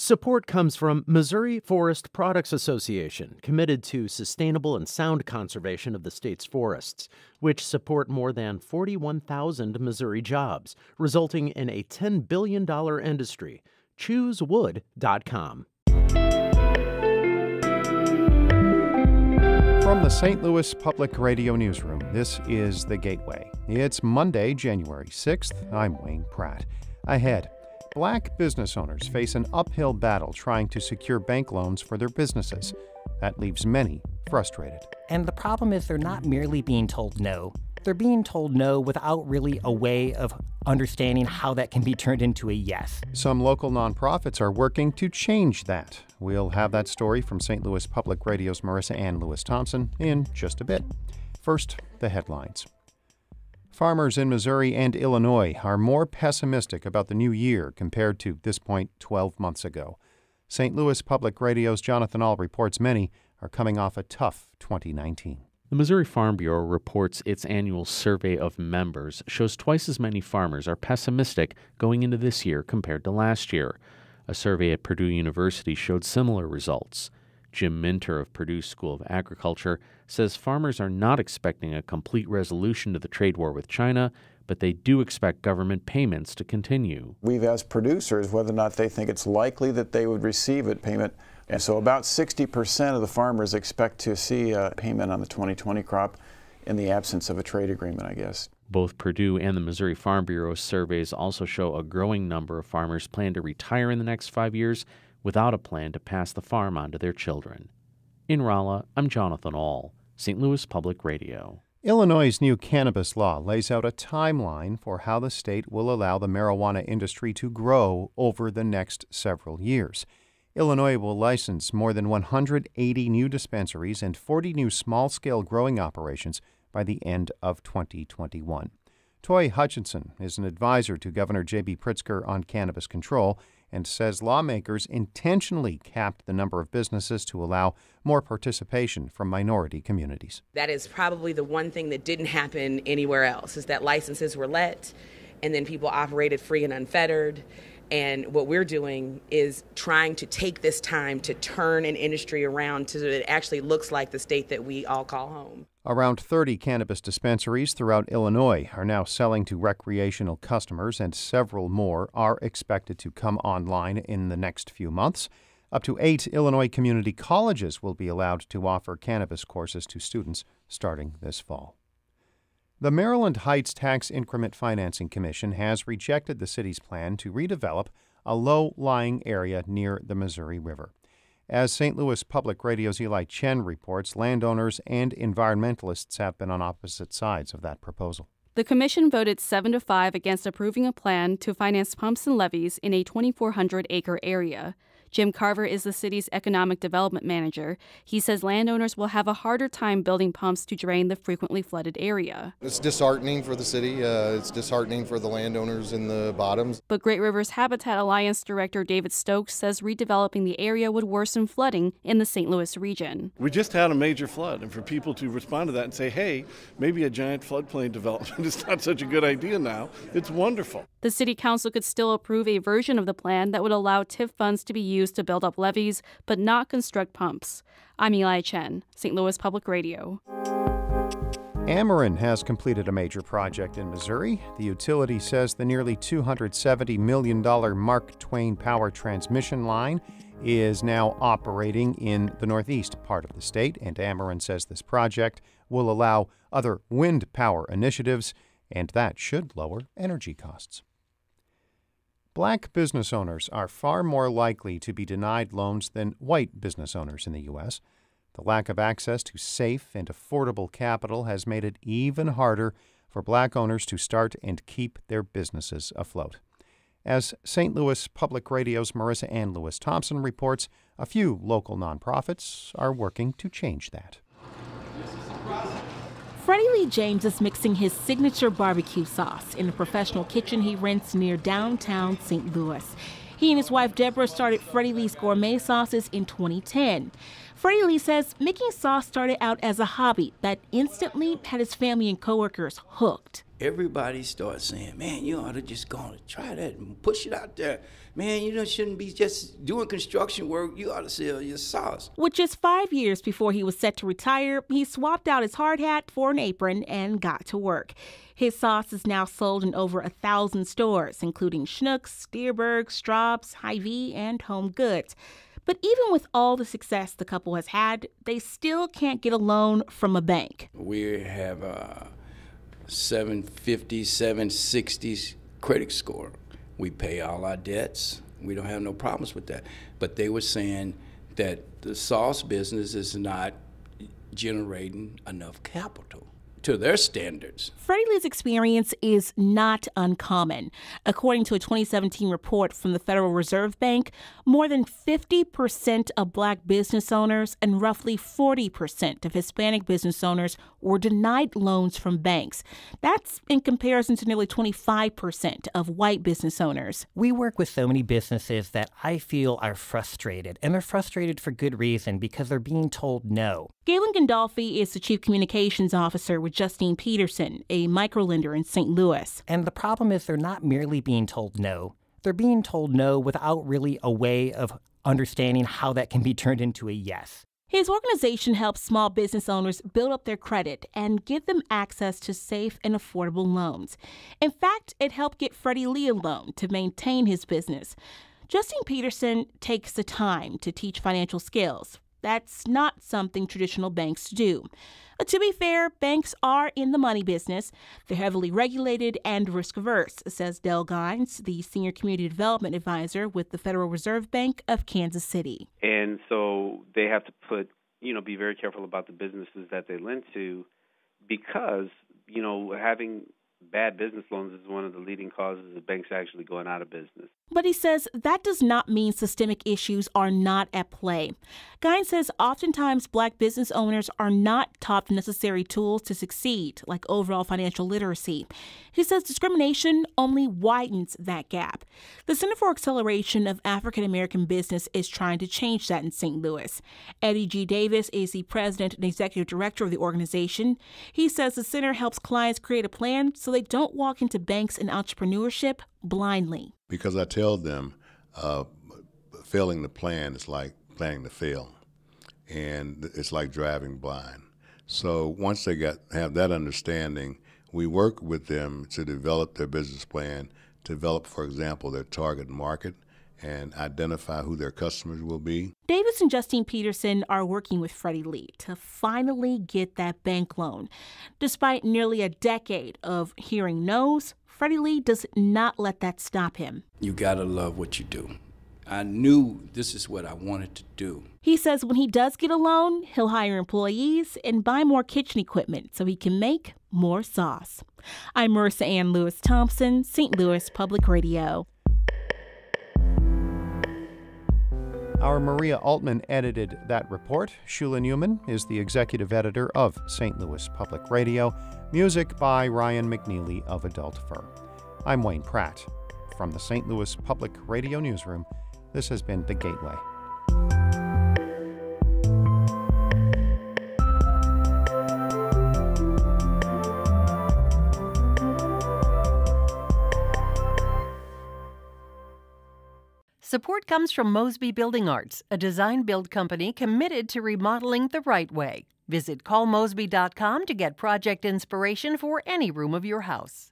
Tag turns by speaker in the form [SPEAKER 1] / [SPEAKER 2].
[SPEAKER 1] Support comes from Missouri Forest Products Association, committed to sustainable and sound conservation of the state's forests, which support more than 41,000 Missouri jobs, resulting in a $10 billion industry. ChooseWood.com.
[SPEAKER 2] From the St. Louis Public Radio Newsroom, this is The Gateway. It's Monday, January 6th. I'm Wayne Pratt. Ahead, Black business owners face an uphill battle trying to secure bank loans for their businesses. That leaves many frustrated.
[SPEAKER 3] And the problem is they're not merely being told no. They're being told no without really a way of understanding how that can be turned into a yes.
[SPEAKER 2] Some local nonprofits are working to change that. We'll have that story from St. Louis Public Radio's Marissa Ann Lewis-Thompson in just a bit. First, the headlines. Farmers in Missouri and Illinois are more pessimistic about the new year compared to this point 12 months ago. St. Louis Public Radio's Jonathan Ahl reports many are coming off a tough 2019.
[SPEAKER 4] The Missouri Farm Bureau reports its annual survey of members shows twice as many farmers are pessimistic going into this year compared to last year. A survey at Purdue University showed similar results. Jim Minter of Purdue School of Agriculture says farmers are not expecting a complete resolution to the trade war with China, but they do expect government payments to continue.
[SPEAKER 5] We've asked producers whether or not they think it's likely that they would receive a payment, and so about 60% of the farmers expect to see a payment on the 2020 crop in the absence of a trade agreement, I guess.
[SPEAKER 4] Both Purdue and the Missouri Farm Bureau surveys also show a growing number of farmers plan to retire in the next 5 years without a plan to pass the farm on to their children. In Rolla, I'm Jonathan Ahl, St. Louis Public Radio.
[SPEAKER 2] Illinois' new cannabis law lays out a timeline for how the state will allow the marijuana industry to grow over the next several years. Illinois will license more than 180 new dispensaries and 40 new small-scale growing operations by the end of 2021. Toy Hutchinson is an advisor to Governor J.B. Pritzker on cannabis control and says lawmakers intentionally capped the number of businesses to allow more participation from minority communities.
[SPEAKER 6] That is probably the one thing that didn't happen anywhere else, is that licenses were let and then people operated free and unfettered. And what we're doing is trying to take this time to turn an industry around so that it actually looks like the state that we all call home.
[SPEAKER 2] Around 30 cannabis dispensaries throughout Illinois are now selling to recreational customers, and several more are expected to come online in the next few months. Up to 8 Illinois community colleges will be allowed to offer cannabis courses to students starting this fall. The Maryland Heights Tax Increment Financing Commission has rejected the city's plan to redevelop a low-lying area near the Missouri River. As St. Louis Public Radio's Eli Chen reports, landowners and environmentalists have been on opposite sides of that proposal.
[SPEAKER 7] The commission voted 7-5 against approving a plan to finance pumps and levees in a 2,400-acre area. Jim Carver is the city's economic development manager. He says landowners will have a harder time building pumps to drain the frequently flooded area.
[SPEAKER 8] It's disheartening for the city. It's disheartening for the landowners in the bottoms.
[SPEAKER 7] But Great Rivers Habitat Alliance Director David Stokes says redeveloping the area would worsen flooding in the St. Louis region.
[SPEAKER 9] We just had a major flood, and for people to respond to that and say, hey, maybe a giant floodplain development is not such a good idea now, it's wonderful.
[SPEAKER 7] The city council could still approve a version of the plan that would allow TIF funds to be used to build up levees, but not construct pumps. I'm Eli Chen, St. Louis Public Radio.
[SPEAKER 2] Ameren has completed a major project in Missouri. The utility says the nearly $270 million Mark Twain power transmission line is now operating in the northeast part of the state, and Ameren says this project will allow other wind power initiatives, and that should lower energy costs. Black business owners are far more likely to be denied loans than white business owners in the U.S. The lack of access to safe and affordable capital has made it even harder for black owners to start and keep their businesses afloat. As St. Louis Public Radio's Marissa Ann Lewis-Thompson reports, a few local nonprofits are working to change that.
[SPEAKER 10] Freddie Lee James is mixing his signature barbecue sauce in a professional kitchen he rents near downtown St. Louis. He and his wife Deborah started Freddie Lee's Gourmet Sauces in 2010. Freddie Lee says making sauce started out as a hobby that instantly had his family and coworkers hooked.
[SPEAKER 11] everybody starts saying, man, you ought to just go and try that and push it out there. Man, you shouldn't be just doing construction work. You ought to sell your sauce.
[SPEAKER 10] With just 5 years before he was set to retire, he swapped out his hard hat for an apron and got to work. His sauce is now sold in over 1,000 stores, including Schnucks, Dierberg, Straub's, Hy-Vee, and Home Goods. But even with all the success the couple has had, they still can't get a loan from a bank.
[SPEAKER 11] We have a 750, 760 credit score. We pay all our debts. We don't have no problems with that. But they were saying that the sauce business is not generating enough capital to their standards.
[SPEAKER 10] Freddie Lee's experience is not uncommon. According to a 2017 report from the Federal Reserve Bank, more than 50% of black business owners and roughly 40% of Hispanic business owners were denied loans from banks. That's in comparison to nearly 25% of white business owners.
[SPEAKER 3] We work with so many businesses that I feel are frustrated, and they're frustrated for good reason because they're being told no.
[SPEAKER 10] Galen Gandolfi is the chief communications officer with Justine Peterson, a microlender in St. Louis.
[SPEAKER 3] And the problem is they're not merely being told no. They're being told no without really a way of understanding how that can be turned into a yes.
[SPEAKER 10] His organization helps small business owners build up their credit and give them access to safe and affordable loans. In fact, it helped get Freddie Lee a loan to maintain his business. Justine Peterson takes the time to teach financial skills. That's not something traditional banks do. To be fair, banks are in the money business. They're heavily regulated and risk-averse, says Del Gines, the Senior Community Development Advisor with the Federal Reserve Bank of Kansas City.
[SPEAKER 12] And so they have to be very careful about the businesses that they lend to because, having bad business loans is one of the leading causes of banks actually going out of business.
[SPEAKER 10] But he says that does not mean systemic issues are not at play. Gines says oftentimes black business owners are not taught the necessary tools to succeed, like overall financial literacy. He says discrimination only widens that gap. The Center for Acceleration of African American Business is trying to change that in St. Louis. Eddie G. Davis is the president and executive director of the organization. He says the center helps clients create a plan so they don't walk into banks and entrepreneurship blindly.
[SPEAKER 13] Because I tell them failing the plan is like planning to fail, and it's like driving blind. So once they have that understanding, we work with them to develop their business plan, to develop, for example, their target market, and identify who their customers will be.
[SPEAKER 10] Davis and Justine Peterson are working with Freddie Lee to finally get that bank loan. Despite nearly a decade of hearing no's, Freddie Lee does not let that stop him.
[SPEAKER 11] You gotta love what you do. I knew this is what I wanted to do.
[SPEAKER 10] He says when he does get a loan, he'll hire employees and buy more kitchen equipment so he can make more sauce. I'm Marissa Ann Lewis Thompson, St. Louis Public Radio.
[SPEAKER 2] Our Maria Altman edited that report. Shula Newman is the executive editor of St. Louis Public Radio. Music by Ryan McNeely of Adult Fur. I'm Wayne Pratt. From the St. Louis Public Radio Newsroom, this has been The Gateway.
[SPEAKER 14] Support comes from Mosby Building Arts, a design-build company committed to remodeling the right way. Visit callmosby.com to get project inspiration for any room of your house.